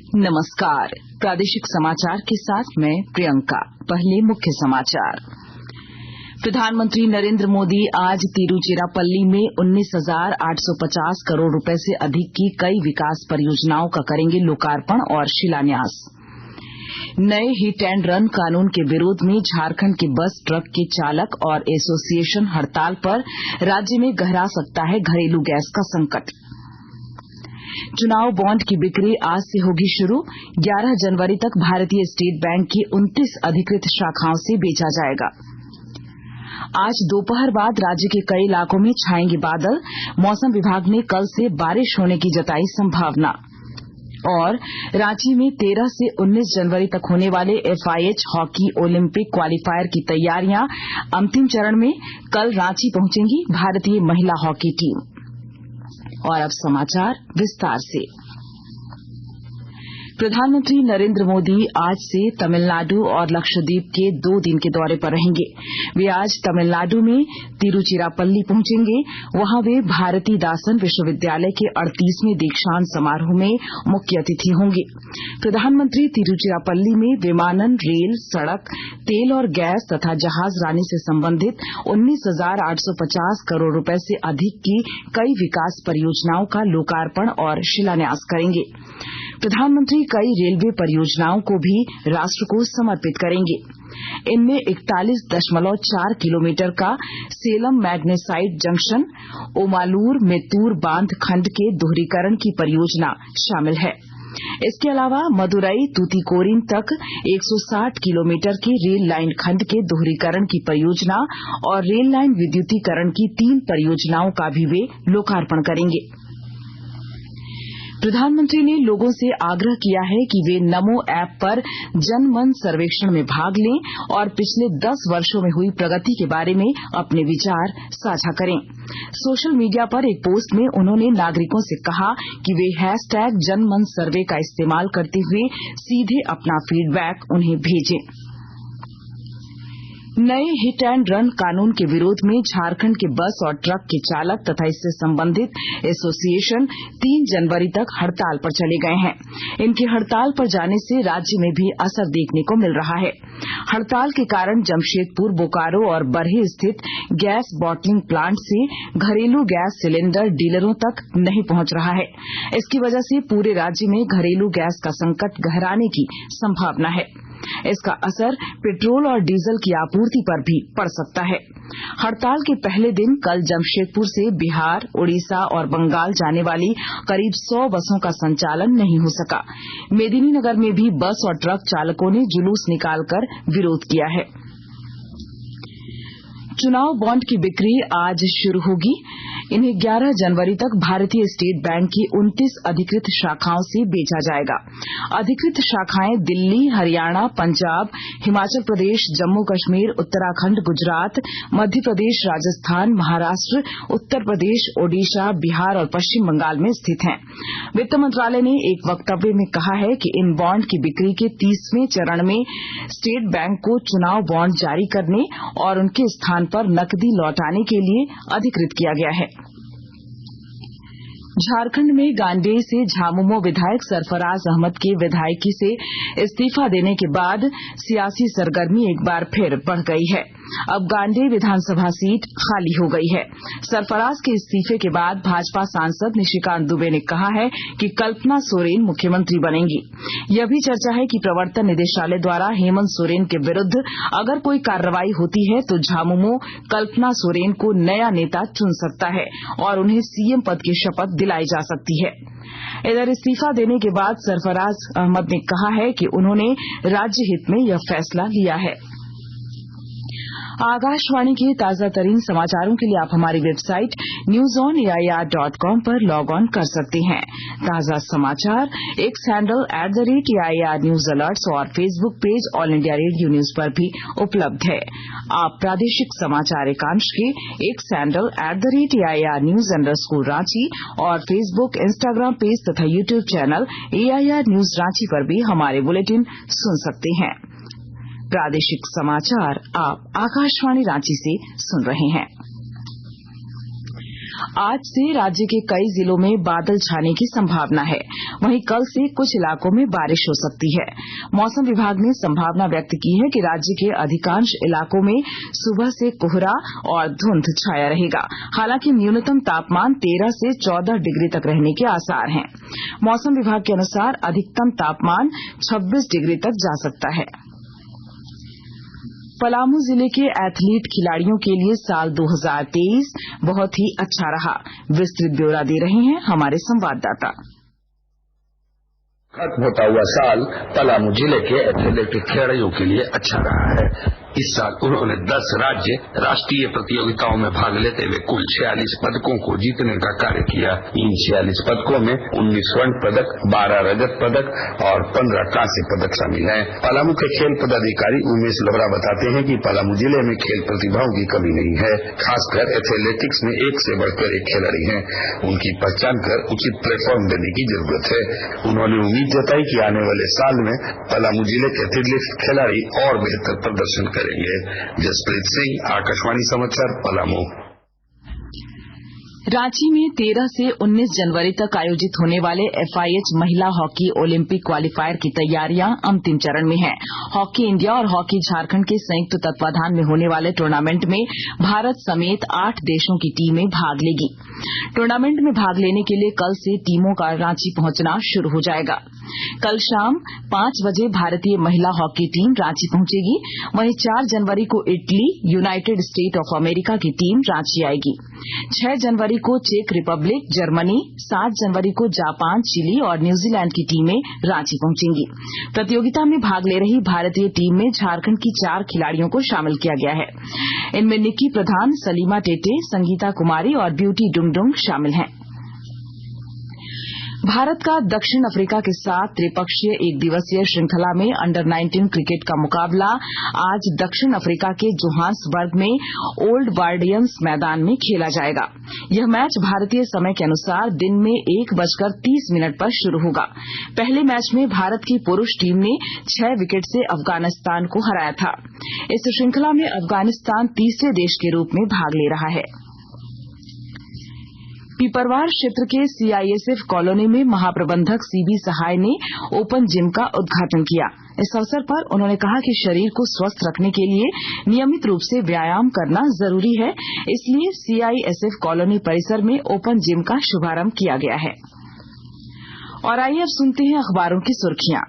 नमस्कार। प्रादेशिक समाचार के साथ मैं प्रियंका। पहले मुख्य समाचार। प्रधानमंत्री नरेंद्र मोदी आज तिरुचिरापल्ली में 19,850 करोड़ रुपए से अधिक की कई विकास परियोजनाओं का करेंगे लोकार्पण और शिलान्यास। नए हिट एंड रन कानून के विरोध में झारखंड के बस ट्रक के चालक और एसोसिएशन हड़ताल पर, राज्य में गहरा सकता है घरेलू गैस का संकट। चुनाव बॉन्ड की बिक्री आज से होगी शुरू। 11 जनवरी तक भारतीय स्टेट बैंक की 29 अधिकृत शाखाओं से बेचा जाएगा। आज दोपहर बाद राज्य के कई इलाकों में छाएंगे बादल। मौसम विभाग ने कल से बारिश होने की जताई संभावना। और रांची में 13 से 19 जनवरी तक होने वाले FIH हॉकी ओलंपिक क्वालीफायर की तैयारियां अंतिम चरण में। कल रांची पहुंचेंगी भारतीय महिला हॉकी टीम। और अब समाचार विस्तार से। प्रधानमंत्री नरेंद्र मोदी आज से तमिलनाडु और लक्षद्वीप के 2 दिन के दौरे पर रहेंगे। वे आज तमिलनाडु में तिरुचिरापल्ली पहुंचेंगे। वहां वे भारती दासन विश्वविद्यालय के 38वें दीक्षांत समारोह में मुख्य अतिथि होंगे। प्रधानमंत्री तिरुचिरापल्ली में विमानन, रेल, सड़क, तेल और गैस तथा जहाजरानी से संबंधित 19,850 करोड़ रुपए से अधिक की कई विकास परियोजनाओं का लोकार्पण और शिलान्यास करेंगे। प्रधानमंत्री कई रेलवे परियोजनाओं को भी राष्ट्र को समर्पित करेंगे। इनमें 41.4 किलोमीटर का सेलम मैग्नेसाइट जंक्शन, ओमालूर मेत्तूर बांध खंड के दोहरीकरण की परियोजना शामिल है। इसके अलावा मदुरई तूतीकोरिन तक 160 किलोमीटर के रेल लाइन खंड के दोहरीकरण की परियोजना और रेल लाइन विद्युतीकरण की 3 परियोजनाओं का भी वे लोकार्पण करेंगे। प्रधानमंत्री ने लोगों से आग्रह किया है कि वे नमो ऐप पर जन मन सर्वेक्षण में भाग लें और पिछले 10 वर्षों में हुई प्रगति के बारे में अपने विचार साझा करें। सोशल मीडिया पर एक पोस्ट में उन्होंने नागरिकों से कहा कि वे #जनमनसर्वे का इस्तेमाल करते हुए सीधे अपना फीडबैक उन्हें भेजें। नए हिट एंड रन कानून के विरोध में झारखंड के बस और ट्रक के चालक तथा इससे संबंधित एसोसिएशन 3 जनवरी तक हड़ताल पर चले गए हैं। इनकी हड़ताल पर जाने से राज्य में भी असर देखने को मिल रहा है। हड़ताल के कारण जमशेदपुर, बोकारो और बरही स्थित गैस बॉटलिंग प्लांट से घरेलू गैस सिलेंडर डीलरों तक नहीं पहुंच रहा है। इसकी वजह से पूरे राज्य में घरेलू गैस का संकट गहराने की संभावना है। इसका असर पेट्रोल और डीजल की आपूर्ति पर भी पड़ सकता है। हड़ताल के पहले दिन कल जमशेदपुर से बिहार, उड़ीसा और बंगाल जाने वाली करीब 100 बसों का संचालन नहीं हो सका। मेदिनीनगर में भी बस और ट्रक चालकों ने जुलूस निकालकर विरोध किया है। चुनाव बॉन्ड की बिक्री आज शुरू होगी। इन्हें 11 जनवरी तक भारतीय स्टेट बैंक की 29 अधिकृत शाखाओं से बेचा जाएगा। अधिकृत शाखाएं दिल्ली, हरियाणा, पंजाब, हिमाचल प्रदेश, जम्मू कश्मीर, उत्तराखंड, गुजरात, मध्य प्रदेश, राजस्थान, महाराष्ट्र, उत्तर प्रदेश, ओडिशा, बिहार और पश्चिम बंगाल में स्थित हैं। वित्त मंत्रालय ने एक वक्तव्य में कहा है कि इन बॉन्ड की बिक्री के 30वें चरण में स्टेट बैंक को चुनाव बॉन्ड जारी करने और उनके स्थान पर नकदी लौटाने के लिए अधिकृत किया गया है। झारखंड में गांडेय से झामुमो विधायक सरफराज अहमद के विधायकी से इस्तीफा देने के बाद सियासी सरगर्मी एक बार फिर बढ़ गई है। अब गांडेय विधानसभा सीट खाली हो गई है। सरफराज के इस्तीफे के बाद भाजपा सांसद निशिकांत दुबे ने कहा है कि कल्पना सोरेन मुख्यमंत्री बनेंगी। यह भी चर्चा है कि प्रवर्तन निदेशालय द्वारा हेमंत सोरेन के विरुद्ध अगर कोई कार्रवाई होती है तो झामुमो कल्पना सोरेन को नया नेता चुन सकता है और उन्हें सीएम पद की शपथ दिलाई जा सकती है। इधर इस्तीफा देने के बाद सरफराज अहमद ने कहा है कि उन्होंने राज्य हित में यह फैसला लिया है। आकाशवाणी के ताजा तरीन समाचारों के लिए आप हमारी वेबसाइट newsonair.com पर लॉग ऑन कर सकते हैं। ताजा समाचार X handle @AIR news alerts और Facebook page All India Radio News पर भी उपलब्ध है। आप प्रादेशिक समाचार एकांश के X handle @AIR news _Ranchi और फेसबुक, इंस्टाग्राम पेज तथा YouTube channel AIR news Ranchi पर भी हमारे बुलेटिन सुन सकते हैं। प्रादेशिक समाचार आप आकाशवाणी रांची से सुन रहे हैं। आज से राज्य के कई जिलों में बादल छाने की संभावना है। वहीं कल से कुछ इलाकों में बारिश हो सकती है। मौसम विभाग ने संभावना व्यक्त की है कि राज्य के अधिकांश इलाकों में सुबह से कोहरा और धुंध छाया रहेगा। हालांकि न्यूनतम तापमान 13 से 14 डिग्री तक रहने के आसार हैं। मौसम विभाग के अनुसार अधिकतम तापमान 26 डिग्री तक जा सकता है। पलामू जिले के एथलीट खिलाड़ियों के लिए साल 2023 बहुत ही अच्छा रहा। विस्तृत ब्यौरा दे रहे हैं हमारे संवाददाता। खत्म होता हुआ साल पलामू जिले के एथलीट खिलाड़ियों के लिए अच्छा रहा है। इस साल उन्होंने 10 राज्य राष्ट्रीय प्रतियोगिताओं में भाग लेते हुए कुल 46 पदकों को जीतने का कार्य किया। इन 46 पदकों में 19 स्वर्ण पदक, 12 रजत पदक और 15 कांस्य पदक शामिल हैं। पलामू के खेल पदाधिकारी उमेश लोहरा बताते हैं कि पलामू जिले में खेल प्रतिभाओं की कमी नहीं है। खासकर एथलेटिक्स में एक से बढ़कर एक खिलाड़ी हैं। उनकी पहचान कर उचित प्लेटफॉर्म देने की जरूरत है। उन्होंने उम्मीद जताई कि आने वाले साल में पलामू जिले के एथलेटिक्स खिलाड़ी और बेहतर प्रदर्शन करेंगे। जसप्रीत सिंह, आकाशवाणी समाचार, पलामू। रांची में 13 से 19 जनवरी तक आयोजित होने वाले FIH महिला हॉकी ओलंपिक क्वालीफायर की तैयारियां अंतिम चरण में हैं। हॉकी इंडिया और हॉकी झारखंड के संयुक्त तत्वाधान में होने वाले टूर्नामेंट में भारत समेत 8 देशों की टीमें भाग लेगी। टूर्नामेंट में भाग लेने के लिए कल से टीमों का रांची पहुंचना शुरू हो जाएगा। कल शाम 5 बजे भारतीय महिला हॉकी टीम रांची पहुंचेगी। वहीं 4 जनवरी को Italy, United state of America की टीम रांची आएगी। 6 जनवरी को चेक रिपब्लिक, जर्मनी, 7 जनवरी को जापान, चिली और न्यूजीलैंड की टीमें रांची पहुंचेंगी। प्रतियोगिता में भाग ले रही भारतीय टीम में झारखंड की 4 खिलाड़ियों को शामिल किया गया है। इनमें निक्की प्रधान, सलीमा टेटे, संगीता कुमारी और ब्यूटी डुंगडुंग शामिल हैं। भारत का दक्षिण अफ्रीका के साथ त्रिपक्षीय एक दिवसीय श्रृंखला में अंडर 19 क्रिकेट का मुकाबला आज दक्षिण अफ्रीका के जोहान्सबर्ग में ओल्ड गार्डियंस मैदान में खेला जाएगा। यह मैच भारतीय समय के अनुसार दिन में 1:30 पर शुरू होगा। पहले मैच में भारत की पुरुष टीम ने 6 विकेट से अफगानिस्तान को हराया था। इस श्रृंखला में अफगानिस्तान तीसरे देश के रूप में भाग ले रहा है। पिपरवार क्षेत्र के CISF कॉलोनी में महाप्रबंधक CB सहाय ने ओपन जिम का उद्घाटन किया। इस अवसर पर उन्होंने कहा कि शरीर को स्वस्थ रखने के लिए नियमित रूप से व्यायाम करना जरूरी है, इसलिए CISF कॉलोनी परिसर में ओपन जिम का शुभारंभ किया गया है। और आइए अब सुनते हैं अखबारों की सुर्खियां।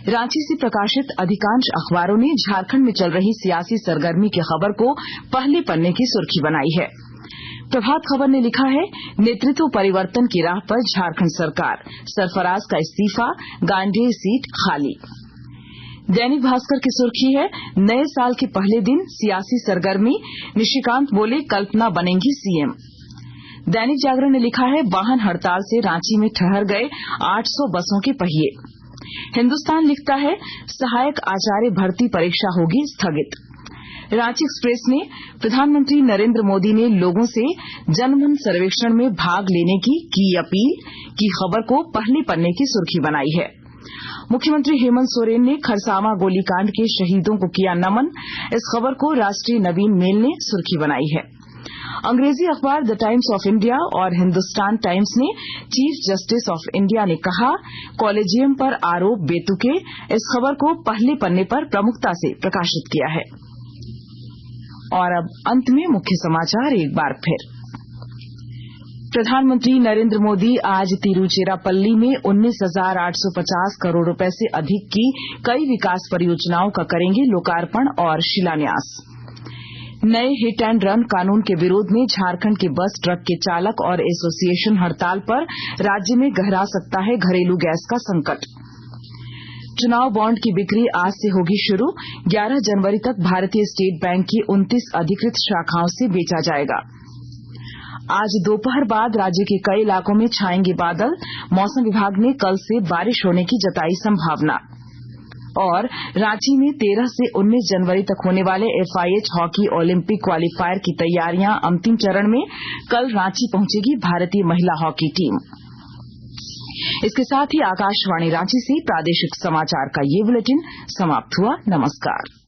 रांची से प्रकाशित अधिकांश अखबारों ने झारखंड में चल रही सियासी सरगर्मी की खबर को पहले पन्ने की सुर्खी बनाई है। प्रभात खबर ने लिखा है, नेतृत्व परिवर्तन की राह पर झारखंड सरकार, सरफराज का इस्तीफा, गांडेय सीट खाली। दैनिक भास्कर की सुर्खी है, नए साल के पहले दिन सियासी सरगर्मी, निशिकांत बोले कल्पना बनेंगी CM। दैनिक जागरण ने लिखा है, वाहन हड़ताल से रांची में ठहर गए 800 बसों के पहिए। हिन्दुस्तान लिखता है, सहायक आचार्य भर्ती परीक्षा होगी स्थगित। रांची एक्सप्रेस ने प्रधानमंत्री नरेंद्र मोदी ने लोगों से जनमन सर्वेक्षण में भाग लेने की अपील की खबर को पहले पन्ने की सुर्खी बनाई है। मुख्यमंत्री हेमंत सोरेन ने खरसावां गोलीकांड के शहीदों को किया नमन। इस खबर को राष्ट्रीय नवीन मेल ने सुर्खी बनाई है। अंग्रेजी अखबार द टाइम्स ऑफ इंडिया और हिन्दुस्तान टाइम्स ने चीफ जस्टिस ऑफ इंडिया ने कहा, कॉलेजियम पर आरोप बेतुके। इस खबर को पहले पन्ने पर प्रमुखता से प्रकाशित किया है। और अब अंत में मुख्य समाचार एक बार फिर। प्रधानमंत्री नरेंद्र मोदी आज तिरुचिरापल्ली में 19,850 करोड़ रुपए से अधिक की कई विकास परियोजनाओं का करेंगे लोकार्पण और शिलान्यास। नए हिट एंड रन कानून के विरोध में झारखंड के बस ट्रक के चालक और एसोसिएशन हड़ताल पर, राज्य में गहरा सकता है घरेलू गैस का संकट। चुनाव बॉन्ड की बिक्री आज से होगी शुरू। 11 जनवरी तक भारतीय स्टेट बैंक की 29 अधिकृत शाखाओं से बेचा जाएगा। आज दोपहर बाद राज्य के कई इलाकों में छाएंगे बादल। मौसम विभाग ने कल से बारिश होने की जताई संभावना। और रांची में 13 से 19 जनवरी तक होने वाले FIH हॉकी ओलंपिक क्वालीफायर की तैयारियां अंतिम चरण में। कल रांची पहुंचेगी भारतीय महिला हॉकी टीम। इसके साथ ही आकाशवाणी रांची से प्रादेशिक समाचार का ये बुलेटिन समाप्त हुआ। नमस्कार।